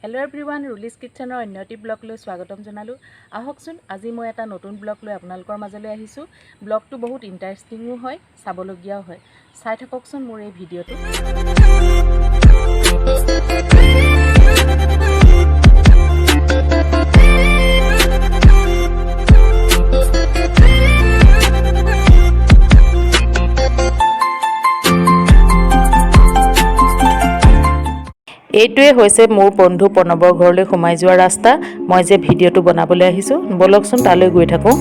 Hello' everyone, ৰুলিছ কিটচেনৰ অন্য এটি ব্লগ লৈ স্বাগতম জনালোঁ। আহকচোন, আজি মই এটা নতুন ব্লগ লৈ আপোনালোকৰ মাজলৈ আহিছোঁ। ব্লগটো বহুত ইণ্টাৰেষ্টিঙো হয়, চাবলগীয়াও হয়। চাই থাককচোন মোৰ এই ভিডিঅ'টো। এইটোৱে হৈছে মোৰ বন্ধু প্ৰণৱৰ ঘৰলৈ সোমাই যোৱা ৰাস্তা। মই যে ভিডিঅ'টো বনাবলৈ আহিছোঁ, বলকচোন তালৈ গৈ থাকোঁ।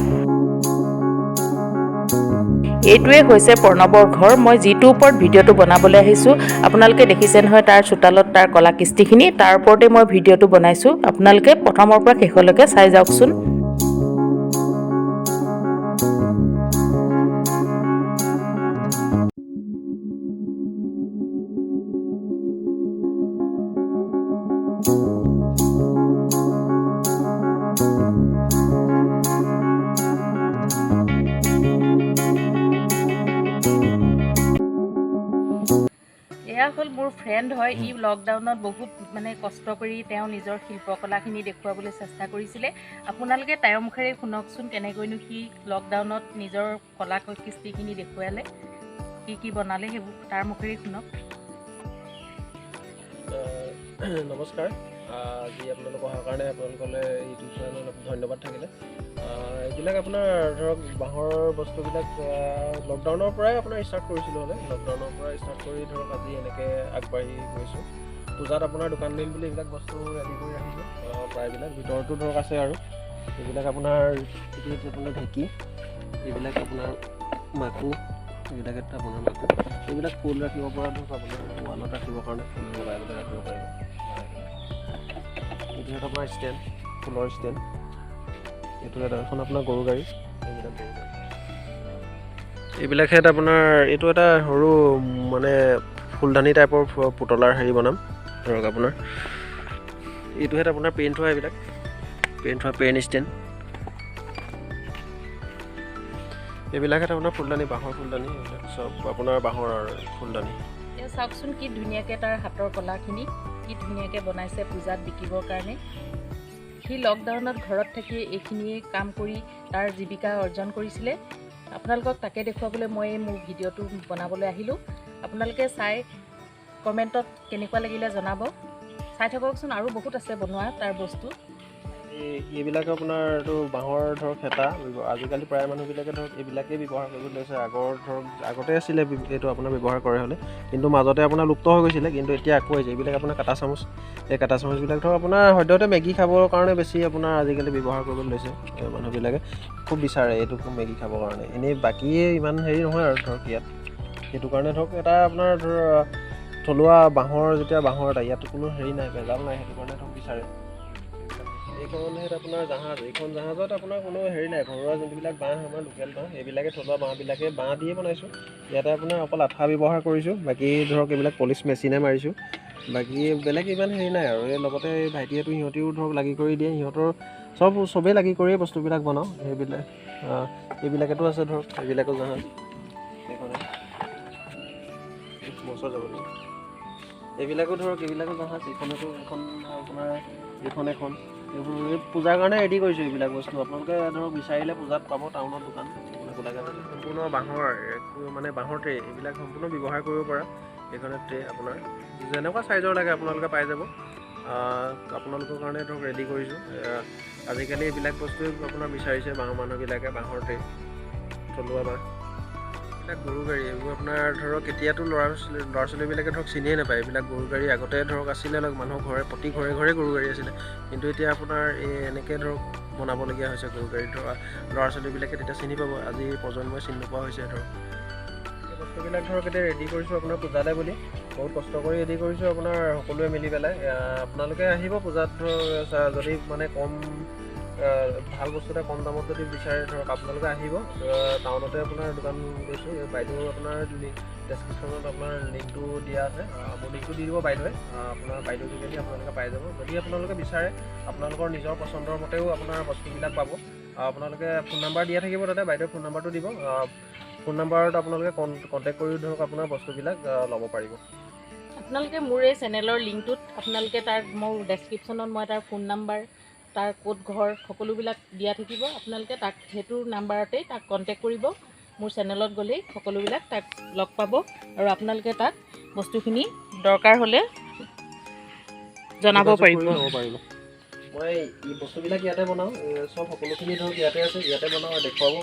এইটোৱে হৈছে প্ৰণৱৰ ঘৰ। মই যিটোৰ ওপৰত ভিডিঅ'টো বনাবলৈ আহিছোঁ, আপোনালোকে দেখিছে নহয় তাৰ চোতালত তাৰ কলাকৃষ্টিখিনি, তাৰ ওপৰতে মই ভিডিঅ'টো বনাইছোঁ। আপোনালোকে প্ৰথমৰ পৰা শেষলৈকে চাই যাওকচোন। এয়া হ'ল মোৰ ফ্ৰেণ্ড হয়। ই লকডাউনত বহুত কষ্ট কৰি তেওঁ নিজৰ শিল্পকলাখিনি দেখুৱাবলৈ চেষ্টা কৰিছিলে। আপোনালোকে তেওঁৰ মুখেৰে শুনকচোন কেনেকৈনো সি লকডাউনত নিজৰ কলা কৃষ্টিখিনি দেখুৱালে, কি বনালে, সেইবোৰ তাৰ মুখেৰে শুনক। নমস্কাৰ, আজি আপোনালোক অহাৰ কাৰণে আপোনালোকলৈ ইউটিউব চেনেলত ধন্যবাদ থাকিলে। এইবিলাক আপোনাৰ ধৰক বাঁহৰ বস্তুবিলাক লকডাউনৰ পৰাই আপোনাৰ ষ্টাৰ্ট কৰিছিলোঁ। লকডাউনৰ পৰা ষ্টাৰ্ট কৰি ধৰক আজি এনেকৈ আগবাঢ়ি গৈছোঁ। পূজাত আপোনাৰ দোকান দিম বুলি এইবিলাক বস্তু ৰেডি কৰি ৰাখিছোঁ। প্ৰায়বিলাক ভিতৰতো ধৰক আছে আৰু এইবিলাক আপোনাৰ ঢেঁকী, এইবিলাক আপোনাৰ মাকো, এইবিলাক আপোনাৰ মাকো, এইবিলাক ফুল ৰাখিব পৰা ধৰক আপোনাৰ ৱালত ৰাখিবৰ কাৰণে ফুল লগাই পেলাই ৰাখিব পাৰিব। এইটো এটা আপোনাৰ ষ্টেণ্ড, ফুলৰ ষ্টেণ্ড। এইটো এটা এখন আপোনাৰ গৰু গাড়ী, এইবিলাক হেড আপোনাৰ এইটো এটা সৰু ফুলদানি টাইপৰ পুতলাৰ হেৰি বনাম ধৰক আপোনাৰ। এইটো হেড আপোনাৰ পেইণ্ট হোৱা, এইবিলাক পেইণ্ট হোৱা পেন ষ্টেণ্ড। এইবিলাক হেড আপোনাৰ ফুলদানি, বাঁহৰ ফুলদানি, এইবিলাক চব আপোনাৰ বাঁহৰ ফুলদানি। চাওকচোন কি ধুনীয়াকৈ তাৰ হাতৰ কলাখিনি কি ধুনীয়াকৈ বনাইছে পূজাত বিকিবৰ কাৰণে। সি লকডাউনত ঘৰত থাকি এইখিনিয়ে কাম কৰি তাৰ জীৱিকা অৰ্জন কৰিছিলে। আপোনালোকক তাকে দেখুৱাবলৈ মই মোৰ ভিডিঅ'টো বনাবলৈ আহিলোঁ। আপোনালোকে চাই কমেণ্টত কেনেকুৱা লাগিলে জনাব। চাই থাককচোন, আৰু বহুত আছে বনোৱা তাৰ বস্তু। এইবিলাক আপোনাৰ এইটো বাঁহৰ ধৰক হেতা। আজিকালি প্ৰায় মানুহবিলাকে ধৰক এইবিলাকেই ব্যৱহাৰ কৰিব লৈছে। আগতে আছিলে এইটো আপোনাৰ ব্যৱহাৰ কৰে হ'লে, কিন্তু মাজতে আপোনাৰ লুপ্ত হৈ গৈছিলে, কিন্তু এতিয়া আকৌ আহিছে। এইবিলাক আপোনাৰ কাটা চামুচ, এই কাটা চামুচবিলাক ধৰক আপোনাৰ সদ্যহতে মেগী খাবৰ কাৰণে বেছি আপোনাৰ আজিকালি ব্যৱহাৰ কৰিবলৈ লৈছে। মানুহবিলাকে খুব বিচাৰে এইটো মেগী খাবৰ কাৰণে। এনেই বাকী ইমান হেৰি নহয় আৰু ধৰক ইয়াত, সেইটো কাৰণে ধৰক এটা আপোনাৰ থলুৱা বাঁহৰ, যেতিয়া বাঁহৰ এটা ইয়াত কোনো হেৰি নাই, ভেজাল নাই, সেইটো কাৰণে ধৰক বিচাৰে। এইখন আপোনাৰ জাহাজ, এইখন জাহাজত আপোনাৰ কোনো হেৰি নাই, ঘৰুৱা যোনবিলাক বাঁহ আমাৰ লোকেল বাঁহ, এইবিলাকে থলুৱা বাঁহবিলাকে বাঁহ দিয়ে বনাইছোঁ। ইয়াতে আপোনাৰ অকল আঠা ব্যৱহাৰ কৰিছোঁ, বাকী ধৰক এইবিলাক পলিচ মেচিনে মাৰিছোঁ। বাকী বেলেগ ইমান হেৰি নাই আৰু। এই লগতে এই ভাইটিয়েতো সিহঁতেও ধৰক লাগি কৰি দিয়ে, সিহঁতৰ চবেই লাগি কৰিয়ে বস্তুবিলাক বনাওঁ। এইবিলাকেতো আছে ধৰক, এইবিলাকো জাহাজ, এইখনে বছৰ যাব লাগিব। এইবিলাকো ধৰক এইবিলাকো জাহাজ, এইখনতো এখন আপোনাৰ, এইখন এখন, এইবোৰ এই পূজাৰ কাৰণে ৰেডি কৰিছোঁ। এইবিলাক বস্তু আপোনালোকে ধৰক বিচাৰিলে পূজাত পাব টাউনত দোকান গোলাঘাটত। সম্পূৰ্ণ বাঁহৰ বাঁহৰ ট্ৰে, এইবিলাক সম্পূৰ্ণ ব্যৱহাৰ কৰিব পৰা। এইখনে ট্ৰে আপোনাৰ যেনেকুৱা চাইজৰ লাগে আপোনালোকে পাই যাব। আপোনালোকৰ কাৰণে ধৰক ৰেডি কৰিছোঁ। আজিকালি এইবিলাক বস্তুৱে আপোনাৰ বিচাৰিছে মানুহবিলাকে, বাঁহৰ ট্ৰে, থলুৱা বাঁহ। এইবিলাক গৰু গাড়ী, এইবোৰ আপোনাৰ ধৰক এতিয়াতো ল'ৰা ছোৱালীবিলাকে ধৰক চিনিয়ে নাপায় এইবিলাক গৰু গাড়ী। আগতে ধৰক আছিলে মানুহৰ প্ৰতি ঘৰে ঘৰে গৰু গাড়ী আছিলে, কিন্তু এতিয়া আপোনাৰ এই এনেকৈ ধৰক বনাবলগীয়া হৈছে গৰু গাড়ী। ধৰক ল'ৰা ছোৱালীবিলাকে তেতিয়া চিনি পাব, আজি প্ৰজন্মই চিনি নোপোৱা হৈছে। ধৰক এই বস্তুবিলাক ধৰক এতিয়া ৰেডি কৰিছোঁ আপোনাৰ পূজালে বুলি, বহুত কষ্ট কৰি ৰেডি কৰিছোঁ আপোনাৰ সকলোৱে মিলি পেলাই। আপোনালোকে আহিব পূজাত ধৰক, যদি কম ভাল বস্তু এটা কম দামত যদি বিচাৰে ধৰক আপোনালোকে আহিব। টাউনতে আপোনাৰ দোকান গৈছোঁ। এই বাইদেউ আপোনাৰ ডেছক্ৰিপশ্যনত আপোনাৰ লিংকটো দিয়া আছে, মোৰ লিংকটো দি দিব বাইদেৱে। আপোনাৰ বাইদেউ যোগেদি আপোনালোকে পাই যাব। যদি আপোনালোকে বিচাৰে আপোনালোকৰ নিজৰ পচন্দৰ মতেও আপোনাৰ বস্তুবিলাক পাব। আপোনালোকে ফোন নাম্বাৰ দিয়া থাকিব, তাতে বাইদেউৰ ফোন নাম্বাৰটো দিব। ফোন নাম্বাৰত আপোনালোকে কণ্টেক্ট কৰি ধৰক আপোনাৰ বস্তুবিলাক ল'ব পাৰিব। আপোনালোকে মোৰ এই চেনেলৰ লিংকটোত আপোনালোকে তাৰ মোৰ ডেছক্ৰিপশ্যনত মই তাৰ ফোন নাম্বাৰ, তাৰ ক'ত ঘৰ, সকলোবিলাক দিয়া থাকিব। আপোনালোকে তাক সেইটো নাম্বাৰতেই তাক কণ্টেক্ট কৰিব। মোৰ চেনেলত গ'লেই সকলোবিলাক তাক লগ পাব আৰু আপোনালোকে তাক বস্তুখিনি দৰকাৰ হ'লে জনাব পাৰিব। মই এই বস্তুবিলাক ইয়াতে বনাওঁ, চব সকলোখিনি ধৰক ইয়াতে আছে, ইয়াতে বনাওঁ আৰু দেখুৱাব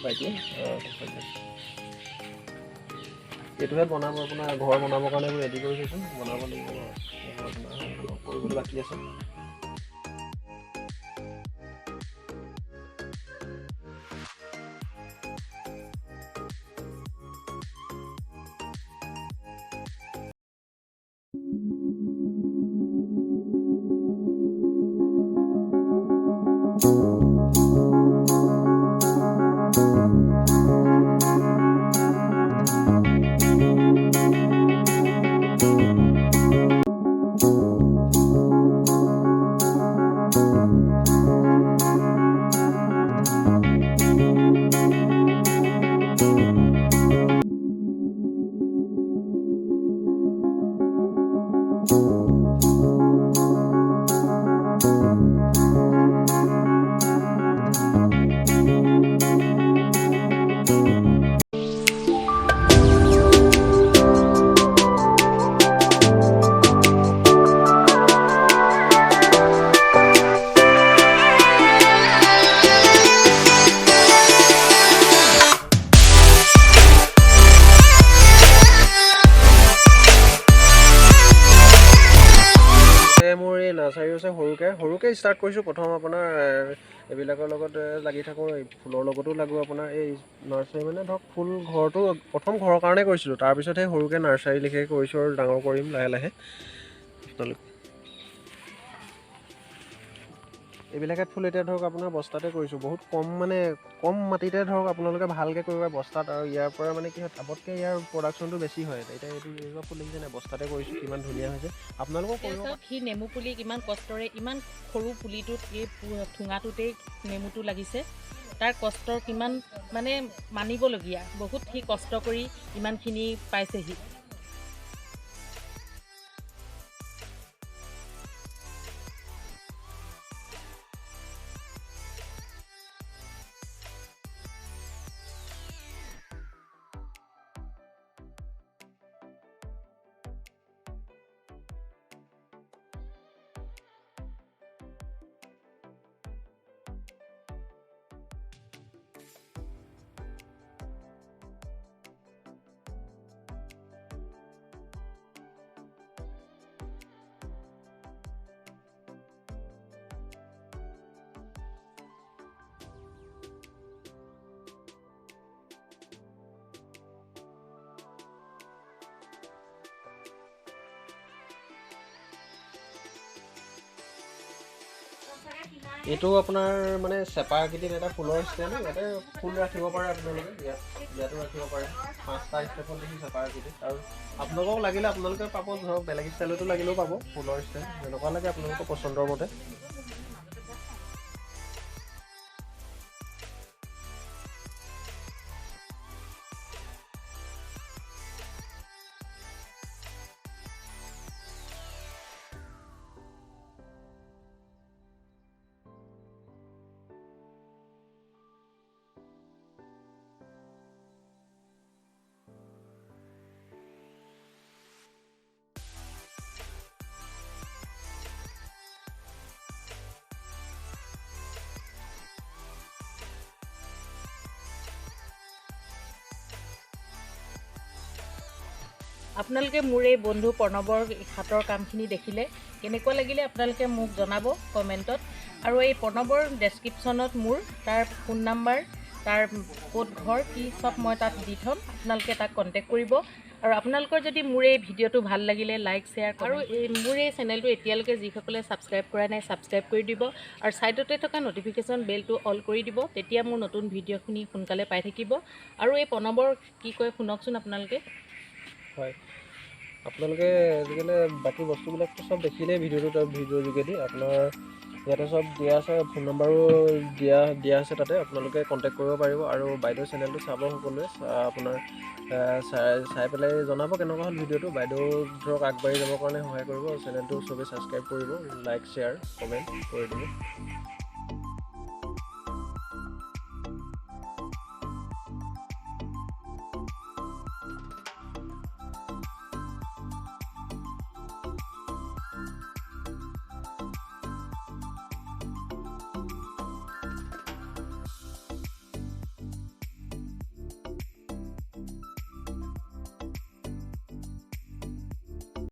বাইদেউ। এইটোহে বনাব, আপোনাৰ ঘৰ বনাবৰ কাৰণে মই ৰেডি কৰি থৈছোঁ, বনাব লাগিব আপোনাৰ কৰিবলৈ বাকী আছে। মোৰ এই নাৰ্চাৰী আছে, সৰুকৈ ষ্টাৰ্ট কৰিছোঁ। প্ৰথম আপোনাৰ এইবিলাকৰ লগত লাগি থাকোঁ, এই ফুলৰ লগতো লাগোঁ। আপোনাৰ এই নাৰ্চাৰী মানে ধৰক ফুল ঘৰটো প্ৰথম ঘৰৰ কাৰণে কৰিছিলোঁ, তাৰপিছতহে সৰুকৈ নাৰ্চাৰী লিখে কৰিছোঁ আৰু ডাঙৰ কৰিম লাহে লাহে। এইবিলাকত ফুল এতিয়া ধৰক আপোনাৰ বস্তাতে কৰিছোঁ, বহুত কম মাটিতে ধৰক আপোনালোকে ভালকৈ কৰিব বস্তাত। আৰু ইয়াৰ পৰা মানে কি হয়, টাবতকৈ ইয়াৰ প্ৰডাকশ্যনটো বেছি হয়। এতিয়া এইটো ফুল দেখিছে নাই, বস্তাতে কৰিছোঁ, কিমান ধুনীয়া হৈছে। আপোনালোকেও কৰিব। সি নেমু পুলি কিমান কষ্টৰে, ইমান সৰু পুলিটোত এই ঠোঙাটোতেই নেমুটো লাগিছে। তাৰ কষ্টৰ কিমান মানে মানিবলগীয়া, বহুত সি কষ্ট কৰি ইমানখিনি পাইছেহি। এইটো আপোনাৰ মানে চেপা আকৃতিত এটা ফুলৰ ষ্টেণ্ড, ইয়াতে ফুল ৰাখিব পাৰে আপোনালোকে, ইয়াতো ৰাখিব পাৰে। 5টা ষ্টেপত দেখি চেপা আকৃতিত। আৰু আপোনালোকক লাগিলে আপোনালোকে পাব, ধৰক বেলেগ ষ্টাইলতো লাগিলেও পাব ফুলৰ ষ্টেণ্ড, যেনেকুৱা লাগে আপোনালোকৰ পচন্দৰ মতে। আপোনালোকে মোৰ এই বন্ধু প্ৰণৱৰ হাতৰ কামখিনি দেখিলে কেনেকুৱা লাগিলে আপোনালোকে মোক জনাব কমেণ্টত। আৰু এই প্ৰণৱৰ ডেছক্ৰিপশ্যনত মোৰ তাৰ ফোন নাম্বাৰ, তাৰ ক'ত ঘৰ কি চব মই তাত দি থ'ম, আপোনালোকে তাক কণ্টেক্ট কৰিব। আৰু আপোনালোকৰ যদি মোৰ এই ভিডিঅ'টো ভাল লাগিলে লাইক শ্বেয়াৰ আৰু মোৰ এই চেনেলটো এতিয়ালৈকে যিসকলে ছাবস্ক্ৰাইব কৰা নাই ছাবস্ক্ৰাইব কৰি দিব। আৰু ছাইডতে থকা ন'টিফিকেশ্যন বেলটো অল কৰি দিব, তেতিয়া মোৰ নতুন ভিডিঅ'খিনি সোনকালে পাই থাকিব। আৰু এই প্ৰণৱৰ কি কয় শুনকচোন আপোনালোকে। হয়, আপোনালোকে আজিকালি বাকী বস্তুবিলাকতো চব দেখিলেই ভিডিঅ'ৰ যোগেদি। আপোনাৰ ইয়াতে চব দিয়া আছে, ফোন নম্বৰো দিয়া আছে তাতে, আপোনালোকে কণ্টেক্ট কৰিব পাৰিব। আৰু বাইদেউ চেনেলটো চাব সকলোৱে, আপোনাৰ চাই পেলাই জনাব কেনেকুৱা হ'ল ভিডিঅ'টো। বাইদেউ ধৰক আগবাঢ়ি যাবৰ কাৰণে সহায় কৰিব। চেনেলটো চবেই ছাবস্ক্ৰাইব কৰিব, লাইক শ্বেয়াৰ কমেণ্ট কৰি দিব।